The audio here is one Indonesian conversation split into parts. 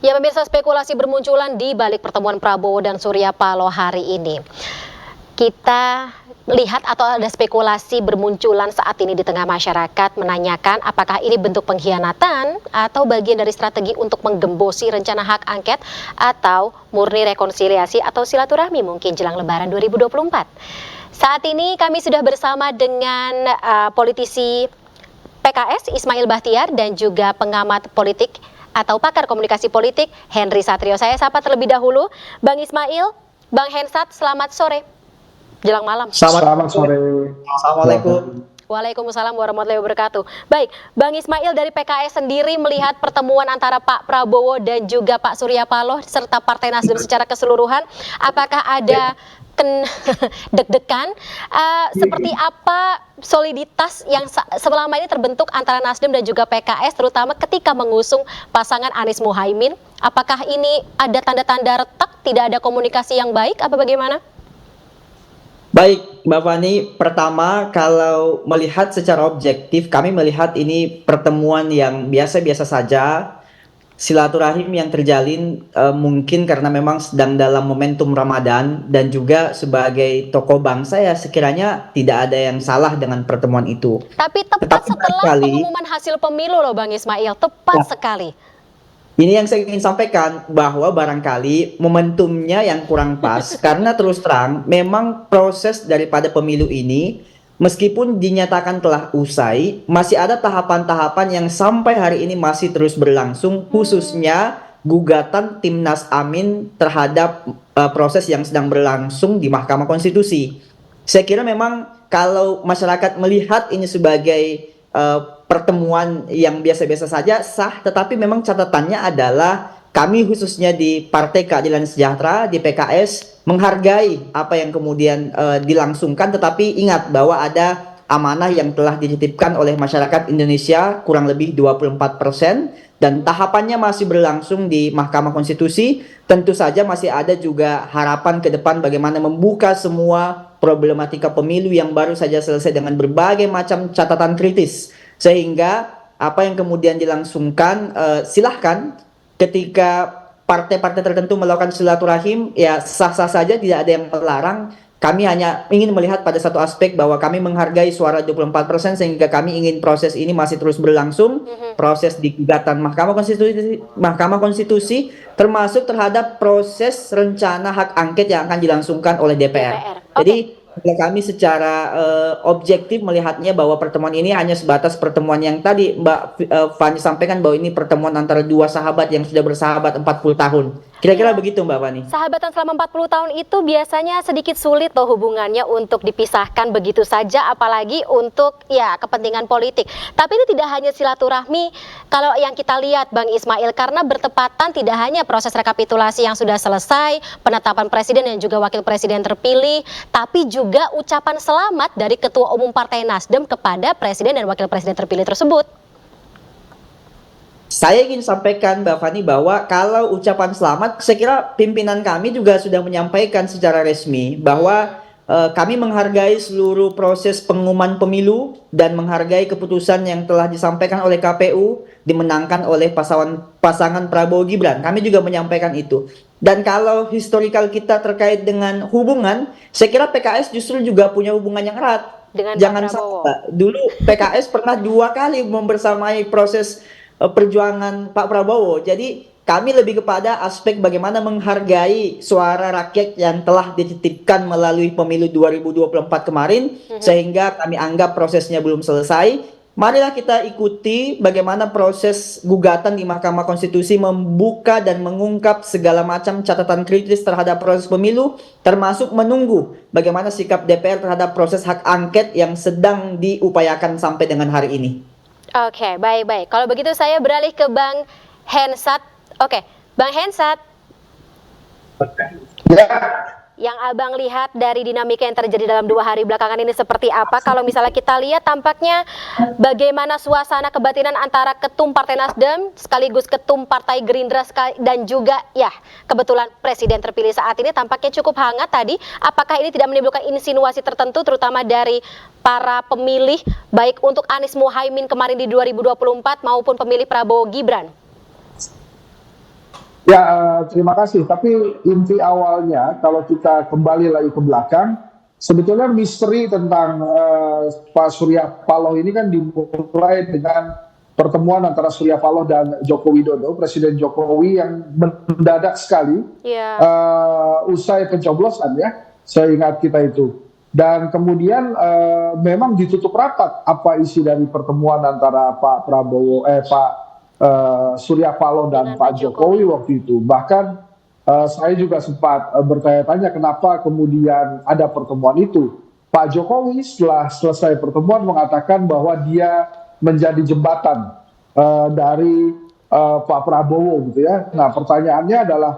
Ya, pemirsa, spekulasi bermunculan di balik pertemuan Prabowo dan Surya Paloh hari ini. Kita lihat atau ada spekulasi bermunculan saat ini di tengah masyarakat menanyakan apakah ini bentuk pengkhianatan atau bagian dari strategi untuk menggembosi rencana hak angket atau murni rekonsiliasi atau silaturahmi mungkin jelang Lebaran 2024. Saat ini kami sudah bersama dengan politisi PKS Ismail Bahtiar dan juga pengamat politik atau pakar komunikasi politik Henry Satrio. Saya sapa terlebih dahulu Bang Ismail, Bang Hensat, selamat sore. Jelang malam. Selamat sore. Assalamualaikum. Waalaikumsalam warahmatullahi wabarakatuh. Baik, Bang Ismail dari PKS sendiri melihat pertemuan antara Pak Prabowo dan juga Pak Surya Paloh serta Partai Nasdem secara keseluruhan, apakah ada deg-degan? Seperti apa soliditas yang selama ini terbentuk antara Nasdem dan juga PKS, terutama ketika mengusung pasangan Anies Muhaimin? Apakah ini ada tanda-tanda retak, tidak ada komunikasi yang baik, apa bagaimana? Baik, Mbak Fani, pertama kalau melihat secara objektif, kami melihat ini pertemuan yang biasa-biasa saja, silaturahim yang terjalin mungkin karena memang sedang dalam momentum Ramadan dan juga sebagai tokoh bangsa ya sekiranya tidak ada yang salah dengan pertemuan itu. Tapi tepat setelah pengumuman hasil pemilu loh Bang Ismail, tepat sekali. Ini yang saya ingin sampaikan bahwa barangkali momentumnya yang kurang pas karena terus terang memang proses daripada pemilu ini meskipun dinyatakan telah usai masih ada tahapan-tahapan yang sampai hari ini masih terus berlangsung khususnya gugatan Timnas Amin terhadap proses yang sedang berlangsung di Mahkamah Konstitusi. Saya kira memang kalau masyarakat melihat ini sebagai pertemuan yang biasa-biasa saja sah, tetapi memang catatannya adalah kami khususnya di Partai Keadilan Sejahtera di PKS menghargai apa yang kemudian dilangsungkan, tetapi ingat bahwa ada amanah yang telah dititipkan oleh masyarakat Indonesia kurang lebih 24% dan tahapannya masih berlangsung di Mahkamah Konstitusi. Tentu saja masih ada juga harapan ke depan bagaimana membuka semua problematika pemilu yang baru saja selesai dengan berbagai macam catatan kritis. Sehingga apa yang kemudian dilangsungkan silahkan ketika partai-partai tertentu melakukan silaturahim ya sah-sah saja, tidak ada yang melarang. Kami hanya ingin melihat pada satu aspek bahwa kami menghargai suara 24% sehingga kami ingin proses ini masih terus berlangsung. Proses di gugatan Mahkamah Konstitusi termasuk terhadap proses rencana hak angket yang akan dilangsungkan oleh DPR. Jadi kami secara objektif melihatnya bahwa pertemuan ini hanya sebatas pertemuan yang tadi Mbak Fani sampaikan bahwa ini pertemuan antara dua sahabat yang sudah bersahabat 40 tahun. Kira-kira begitu Mbak Fani. Sahabatan selama 40 tahun itu biasanya sedikit sulit loh hubungannya untuk dipisahkan begitu saja, apalagi untuk ya kepentingan politik. Tapi ini tidak hanya silaturahmi kalau yang kita lihat Bang Ismail, karena bertepatan tidak hanya proses rekapitulasi yang sudah selesai, penetapan presiden dan juga wakil presiden terpilih, tapi juga ucapan selamat dari Ketua Umum Partai Nasdem kepada presiden dan wakil presiden terpilih tersebut. Saya ingin sampaikan Mbak Fani bahwa kalau ucapan selamat, saya kira pimpinan kami juga sudah menyampaikan secara resmi bahwa kami menghargai seluruh proses pengumuman pemilu dan menghargai keputusan yang telah disampaikan oleh KPU dimenangkan oleh pasangan Prabowo Gibran. Kami juga menyampaikan itu. Dan kalau historikal kita terkait dengan hubungan, saya kira PKS justru juga punya hubungan yang erat. Jangan sampai dulu PKS pernah 2 kali membersamai proses perjuangan Pak Prabowo. Jadi kami lebih kepada aspek bagaimana menghargai suara rakyat yang telah dititipkan melalui pemilu 2024 kemarin, sehingga kami anggap prosesnya belum selesai. Marilah kita ikuti bagaimana proses gugatan di Mahkamah Konstitusi membuka dan mengungkap segala macam catatan kritis terhadap proses pemilu, termasuk menunggu bagaimana sikap DPR terhadap proses hak angket yang sedang diupayakan sampai dengan hari ini. Oke, baik-baik. Kalau begitu saya beralih ke Bang Hensat. Oke, Bang Hensat. Ya. Yang Abang lihat dari dinamika yang terjadi dalam 2 hari belakangan ini seperti apa? Kalau misalnya kita lihat tampaknya bagaimana suasana kebatinan antara Ketum Partai Nasdem sekaligus Ketum Partai Gerindra dan juga ya kebetulan Presiden terpilih saat ini tampaknya cukup hangat tadi. Apakah ini tidak menimbulkan insinuasi tertentu terutama dari para pemilih baik untuk Anies Muhaimin kemarin di 2024 maupun pemilih Prabowo Gibran? Ya, terima kasih. Tapi inti awalnya, kalau kita kembali lagi ke belakang, sebetulnya misteri tentang Pak Surya Paloh ini kan dimulai dengan pertemuan antara Surya Paloh dan Joko Widodo, Presiden Jokowi yang mendadak sekali Ya, usai pencoblosan ya, seingat kita itu. Dan kemudian memang ditutup rapat apa isi dari pertemuan antara Pak Prabowo, Pak Surya Paloh dan dengan Pak Pak Jokowi Jokowi. waktu itu. Bahkan saya juga sempat bertanya-tanya kenapa kemudian ada pertemuan itu. Pak Jokowi setelah selesai pertemuan mengatakan bahwa dia menjadi jembatan dari Pak Prabowo gitu ya. Nah pertanyaannya adalah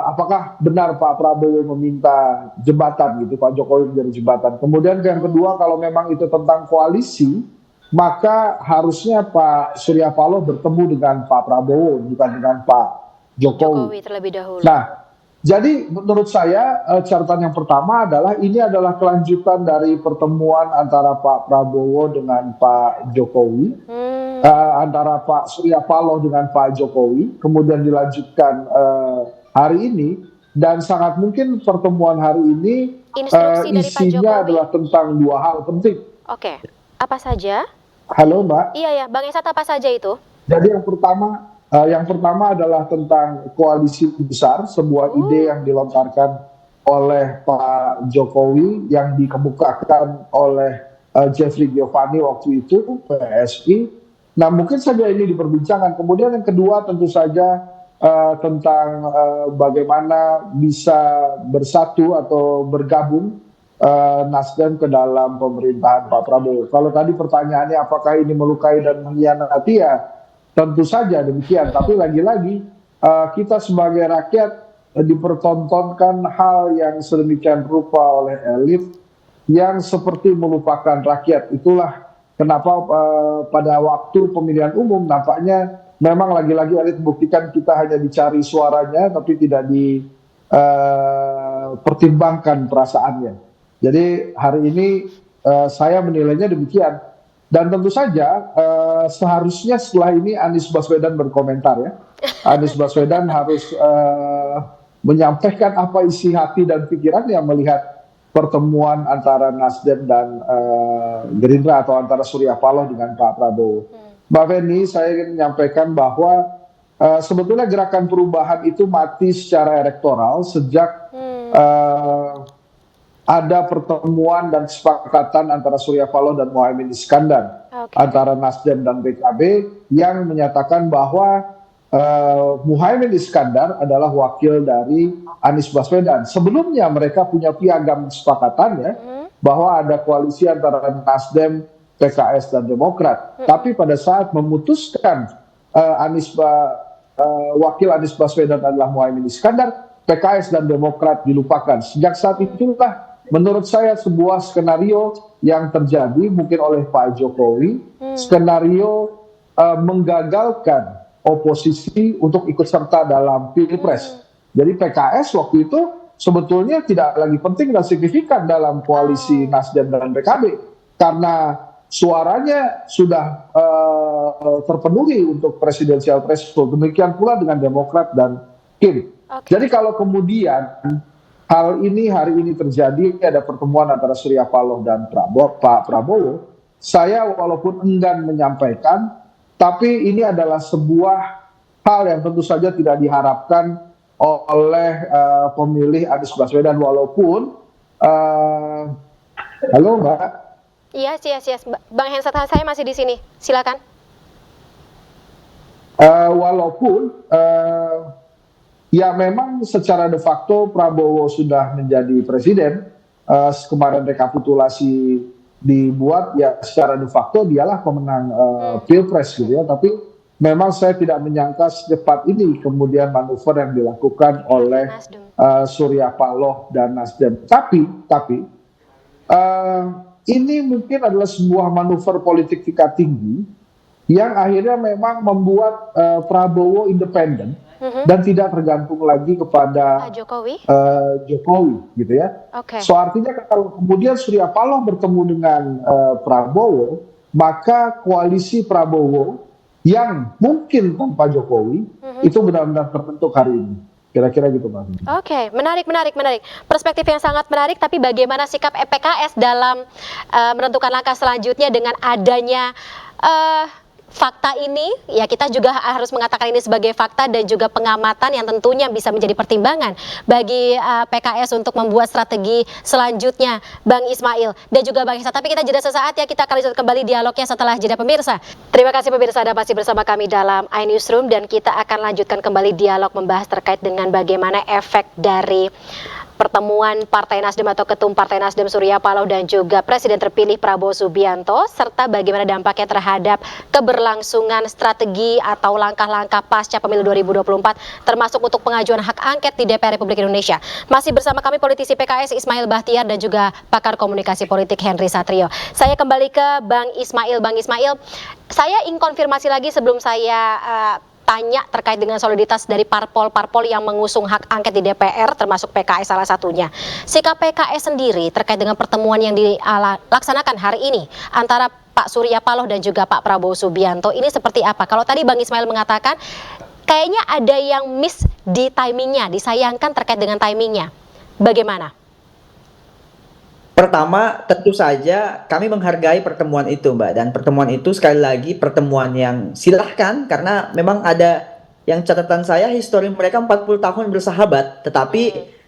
apakah benar Pak Prabowo meminta jembatan gitu, Pak Jokowi menjadi jembatan. Kemudian yang kedua, kalau memang itu tentang koalisi, maka harusnya Pak Surya Paloh bertemu dengan Pak Prabowo, bukan dengan Pak Jokowi Jokowi. terlebih dahulu. Nah, jadi menurut saya catatan yang pertama adalah ini adalah kelanjutan dari pertemuan antara Pak Prabowo dengan Pak Jokowi, Hmm, antara Pak Surya Paloh dengan Pak Jokowi, kemudian dilanjutkan hari ini, dan sangat mungkin pertemuan hari ini instruksi dari Pak isinya Jokowi. adalah tentang dua hal penting. Oke, apa saja? Halo Mbak, Iya ya, Bang Esat apa saja itu? jadi yang pertama adalah tentang koalisi besar, sebuah ide yang dilontarkan oleh Pak Jokowi yang dikemukakan oleh Jeffrey Giovanni waktu itu, PSI. Nah mungkin saja ini diperbincangkan. Kemudian yang kedua tentu saja tentang bagaimana bisa bersatu atau bergabung Nasdem ke dalam pemerintahan Pak Prabowo. Kalau tadi pertanyaannya apakah ini melukai dan mengkhianati, ya tentu saja demikian. Tapi lagi-lagi kita sebagai rakyat dipertontonkan hal yang sedemikian rupa oleh elit yang seperti melupakan rakyat. Itulah kenapa pada waktu pemilihan umum nampaknya memang lagi-lagi elit membuktikan kita hanya dicari suaranya tapi tidak dipertimbangkan perasaannya. Jadi hari ini saya menilainya demikian. Dan tentu saja seharusnya setelah ini Anies Baswedan berkomentar ya. Anies Baswedan harus menyampaikan apa isi hati dan pikirannya melihat pertemuan antara Nasdem dan Gerindra atau antara Surya Paloh dengan Pak Prabowo. Mbak Feni, saya ingin menyampaikan bahwa sebetulnya gerakan perubahan itu mati secara elektoral sejak ada pertemuan dan kesepakatan antara Surya Paloh dan Muhaimin Iskandar, antara Nasdem dan PKB yang menyatakan bahwa Muhaimin Iskandar adalah wakil dari Anies Baswedan. Sebelumnya mereka punya piagam kesepakatannya bahwa ada koalisi antara Nasdem, PKS dan Demokrat. Tapi pada saat memutuskan wakil Anies Baswedan adalah Muhaimin Iskandar, PKS dan Demokrat dilupakan. Sejak saat itulah menurut saya sebuah skenario yang terjadi mungkin oleh Pak Jokowi, skenario menggagalkan oposisi untuk ikut serta dalam Pilpres. Jadi PKS waktu itu sebetulnya tidak lagi penting dan signifikan dalam koalisi Nasdem dan PKB karena suaranya sudah terpenuhi untuk presidensial threshold. Demikian pula dengan Demokrat dan Kim. Jadi kalau kemudian hal ini hari ini terjadi, ada pertemuan antara Surya Paloh dan Pak Prabowo, saya walaupun enggan menyampaikan, tapi ini adalah sebuah hal yang tentu saja tidak diharapkan oleh pemilih Anies Baswedan, walaupun halo Mbak. Iya, Bang Hensat saya masih di sini. Silakan. Walaupun ya memang secara de facto Prabowo sudah menjadi presiden, kemarin rekapitulasi dibuat, ya secara de facto dialah pemenang Pilpres gitu ya, tapi memang saya tidak menyangka secepat ini kemudian manuver yang dilakukan oleh Surya Paloh dan Nasdem. Tapi ini mungkin adalah sebuah manuver politik tingkat tinggi yang akhirnya memang membuat Prabowo independen dan tidak tergantung lagi kepada Jokowi gitu ya. So artinya kalau kemudian Surya Paloh bertemu dengan Prabowo, maka koalisi Prabowo yang mungkin tanpa Jokowi itu benar-benar terbentuk hari ini. Kira-kira gitu, Bang. Oke, menarik. Perspektif yang sangat menarik, tapi bagaimana sikap PKS dalam menentukan langkah selanjutnya dengan adanya fakta ini? Ya, kita juga harus mengatakan ini sebagai fakta dan juga pengamatan yang tentunya bisa menjadi pertimbangan bagi PKS untuk membuat strategi selanjutnya, Bang Ismail dan juga Bang Ihsan. Tapi kita jeda sesaat ya, kita akan lanjut kembali dialognya setelah jeda pemirsa. Terima kasih pemirsa, Anda masih bersama kami dalam iNewsroom dan kita akan lanjutkan kembali dialog membahas terkait dengan bagaimana efek dari pertemuan Partai Nasdem atau Ketum Partai Nasdem Surya Paloh dan juga Presiden terpilih Prabowo Subianto, serta bagaimana dampaknya terhadap keberlangsungan strategi atau langkah-langkah pasca pemilu 2024 termasuk untuk pengajuan hak angket di DPR Republik Indonesia. Masih bersama kami politisi PKS Ismail Bahtiar dan juga pakar komunikasi politik Henry Satrio. Saya kembali ke Bang Ismail. Bang Ismail, saya ingin konfirmasi lagi sebelum saya tanya terkait dengan soliditas dari parpol-parpol yang mengusung hak angket di DPR termasuk PKS salah satunya. Sikap PKS sendiri terkait dengan pertemuan yang dilaksanakan hari ini antara Pak Surya Paloh dan juga Pak Prabowo Subianto ini seperti apa? Kalau tadi Bang Ismail mengatakan kayaknya ada yang miss di timingnya, disayangkan terkait dengan timingnya. Bagaimana? Pertama, tentu saja kami menghargai pertemuan itu, Mbak. Dan pertemuan itu sekali lagi pertemuan yang silahkan karena memang ada yang catatan saya histori mereka 40 tahun bersahabat. Tetapi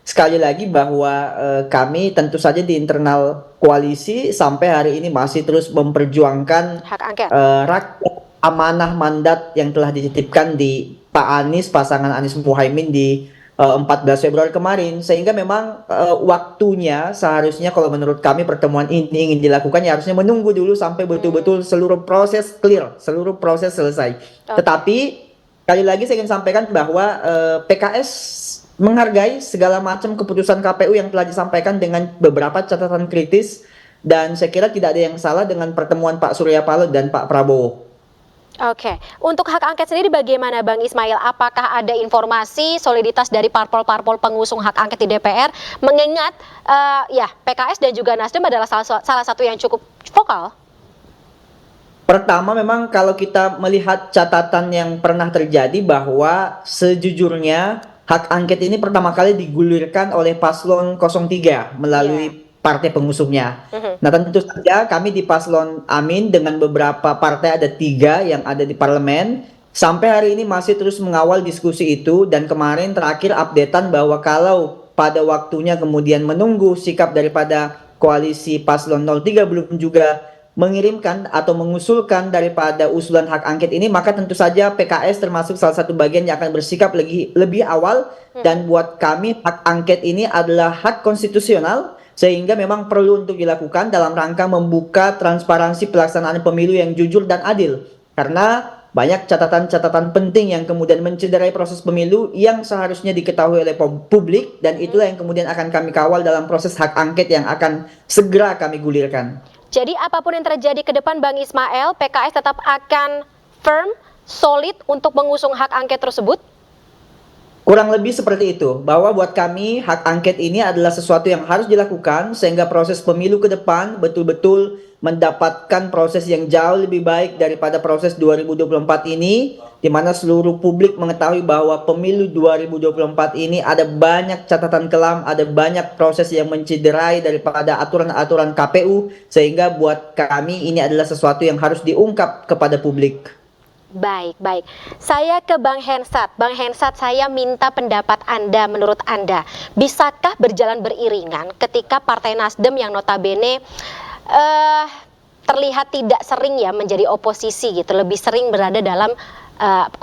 sekali lagi bahwa kami tentu saja di internal koalisi sampai hari ini masih terus memperjuangkan Hak angket. rakyat amanah mandat yang telah dititipkan di Pak Anies, pasangan Anies Muhaimin di 14 Februari kemarin, sehingga memang waktunya seharusnya kalau menurut kami pertemuan ini ingin dilakukan ya harusnya menunggu dulu sampai betul-betul seluruh proses clear, seluruh proses selesai. Tetapi kali lagi saya ingin sampaikan bahwa PKS menghargai segala macam keputusan KPU yang telah disampaikan dengan beberapa catatan kritis dan saya kira tidak ada yang salah dengan pertemuan Pak Surya Paloh dan Pak Prabowo. Oke, untuk hak angket sendiri bagaimana Bang Ismail? Apakah ada informasi soliditas dari parpol-parpol pengusung hak angket di DPR? Mengingat ya PKS dan juga Nasdem adalah salah satu yang cukup vokal. Pertama memang kalau kita melihat catatan yang pernah terjadi bahwa sejujurnya hak angket ini pertama kali digulirkan oleh paslon 03 melalui partai pengusungnya. Nah tentu saja kami di paslon Amin dengan beberapa partai ada 3 yang ada di parlemen sampai hari ini masih terus mengawal diskusi itu dan kemarin terakhir updatean bahwa kalau pada waktunya kemudian menunggu sikap daripada koalisi paslon 03 belum juga mengirimkan atau mengusulkan daripada usulan hak angket ini maka tentu saja PKS termasuk salah satu bagian yang akan bersikap lebih awal dan buat kami hak angket ini adalah hak konstitusional sehingga memang perlu untuk dilakukan dalam rangka membuka transparansi pelaksanaan pemilu yang jujur dan adil. Karena banyak catatan-catatan penting yang kemudian mencederai proses pemilu yang seharusnya diketahui oleh publik dan itulah yang kemudian akan kami kawal dalam proses hak angket yang akan segera kami gulirkan. Jadi apapun yang terjadi ke depan Bang Ismail, PKS tetap akan firm, solid untuk mengusung hak angket tersebut? Kurang lebih seperti itu, bahwa buat kami hak angket ini adalah sesuatu yang harus dilakukan sehingga proses pemilu ke depan betul-betul mendapatkan proses yang jauh lebih baik daripada proses 2024 ini, di mana seluruh publik mengetahui bahwa pemilu 2024 ini ada banyak catatan kelam, ada banyak proses yang mencederai daripada aturan-aturan KPU, sehingga buat kami ini adalah sesuatu yang harus diungkap kepada publik. Baik. Saya ke Bang Hensat. Bang Hensat, saya minta pendapat Anda, menurut Anda, bisakah berjalan beriringan ketika Partai Nasdem yang notabene terlihat tidak sering ya menjadi oposisi gitu, lebih sering berada dalam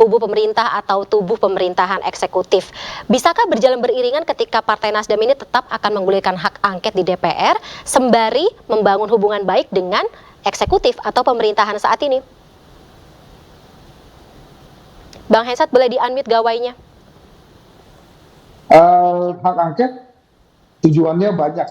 kubu pemerintah atau tubuh pemerintahan eksekutif. Bisakah berjalan beriringan ketika Partai Nasdem ini tetap akan menggulirkan hak angket di DPR sembari membangun hubungan baik dengan eksekutif atau pemerintahan saat ini? Bang Hensat boleh di-unmute gawainya. Hak angket tujuannya banyak.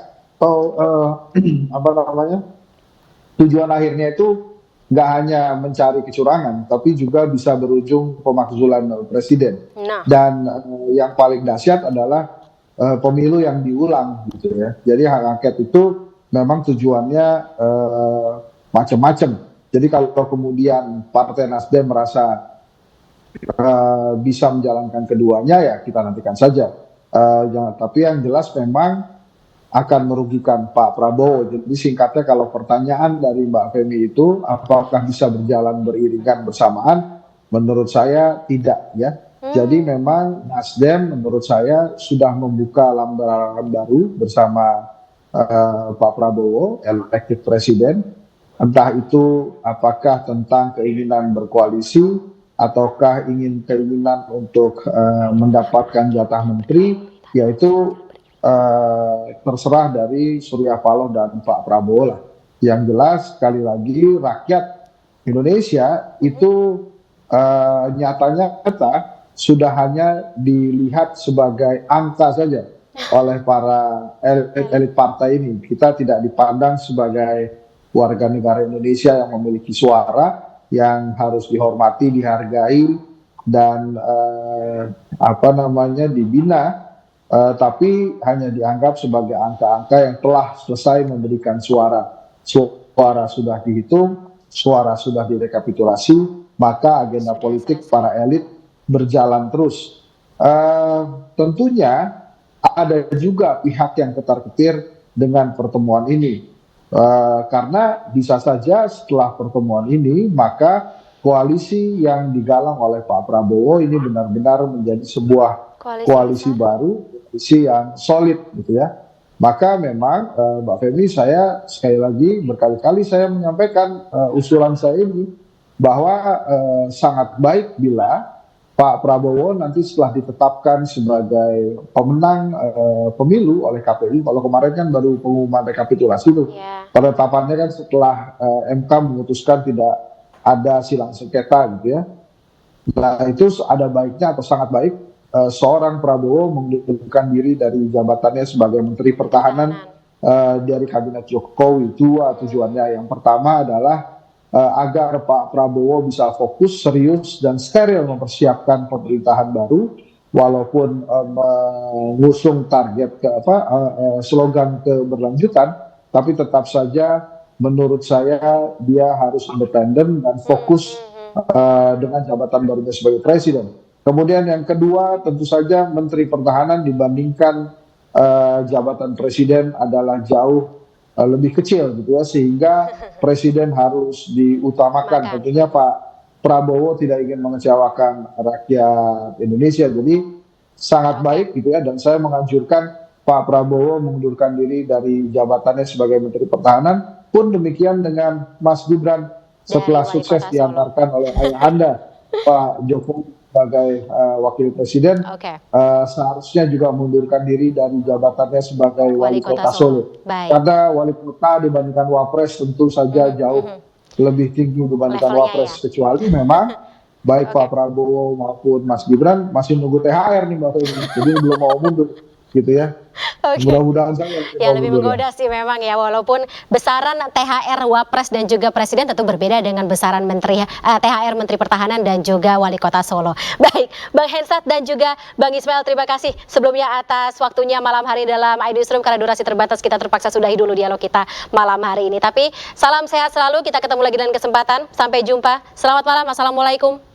Tujuan akhirnya itu nggak hanya mencari kecurangan, tapi juga bisa berujung pemakzulan presiden. Dan yang paling dahsyat adalah pemilu yang diulang, gitu ya. Jadi hak angket itu memang tujuannya macam-macam. Jadi kalau kemudian Partai Nasdem merasa bisa menjalankan keduanya, ya kita nantikan saja. Tapi yang jelas memang akan merugikan Pak Prabowo. Jadi singkatnya, kalau pertanyaan dari Mbak Femi itu apakah bisa berjalan beriringan bersamaan, menurut saya tidak ya. Jadi memang Nasdem menurut saya sudah membuka lembaran baru bersama Pak Prabowo, elected presiden. Entah itu apakah tentang keinginan berkoalisi ataukah keinginan untuk mendapatkan jatah menteri, yaitu terserah dari Surya Paloh dan Pak Prabowo lah. Yang jelas sekali lagi rakyat Indonesia itu nyatanya sudah hanya dilihat sebagai angka saja oleh para elit partai ini. Kita tidak dipandang sebagai warga negara Indonesia yang memiliki suara, yang harus dihormati, dihargai, dan dibina. Tapi hanya dianggap sebagai angka-angka yang telah selesai memberikan suara. Suara sudah dihitung, suara sudah direkapitulasi, maka agenda politik para elit berjalan terus. Tentunya ada juga pihak yang ketar-ketir dengan pertemuan ini. Karena bisa saja setelah pertemuan ini, maka koalisi yang digalang oleh Pak Prabowo ini benar-benar menjadi sebuah koalisi baru, koalisi yang solid gitu ya. Maka memang Mbak Femi, saya sekali lagi berkali-kali saya menyampaikan usulan saya ini, bahwa sangat baik bila Pak Prabowo nanti setelah ditetapkan sebagai pemenang pemilu oleh KPU, kalau kemarin kan baru pengumuman rekapitulasi itu, penetapannya kan setelah MK memutuskan tidak ada silang sengketa gitu ya. Nah itu ada baiknya atau sangat baik seorang Prabowo mengundurkan diri dari jabatannya sebagai Menteri Pertahanan dari Kabinet Jokowi. Dua tujuannya. Yang pertama adalah agar Pak Prabowo bisa fokus, serius, dan steril mempersiapkan pemerintahan baru, walaupun mengusung target slogan keberlanjutan, tapi tetap saja menurut saya dia harus independen dan fokus dengan jabatan barunya sebagai presiden. Kemudian yang kedua, tentu saja Menteri Pertahanan dibandingkan jabatan presiden adalah jauh lebih kecil gitu ya, sehingga presiden harus diutamakan. Tentunya Pak Prabowo tidak ingin mengecewakan rakyat Indonesia, jadi sangat baik gitu ya, dan saya menganjurkan Pak Prabowo mengundurkan diri dari jabatannya sebagai Menteri Pertahanan. Pun demikian dengan Mas Gibran, setelah sukses diantarkan oleh ayahanda Pak Jokowi sebagai wakil presiden, seharusnya juga mengundurkan diri dari jabatannya sebagai wali kota Solo. Karena wali kota dibandingkan wapres tentu saja jauh lebih tinggi dibandingkan wapres, kecuali memang baik Pak Prabowo maupun Mas Gibran masih nunggu THR nih Mbak Femi, jadi belum mau mundur gitu ya. Mudah-mudahan saja ya lebih menggoda sih memang ya, walaupun besaran THR Wapres dan juga Presiden tentu berbeda dengan besaran THR Menteri Pertahanan dan juga Wali Kota Solo. Baik, Bang Hensat dan juga Bang Ismail, terima kasih sebelumnya atas waktunya malam hari dalam iNewsroom. Karena durasi terbatas, kita terpaksa sudahi dulu dialog kita malam hari ini. Tapi salam sehat selalu, kita ketemu lagi dengan kesempatan. Sampai jumpa. Selamat malam, assalamualaikum.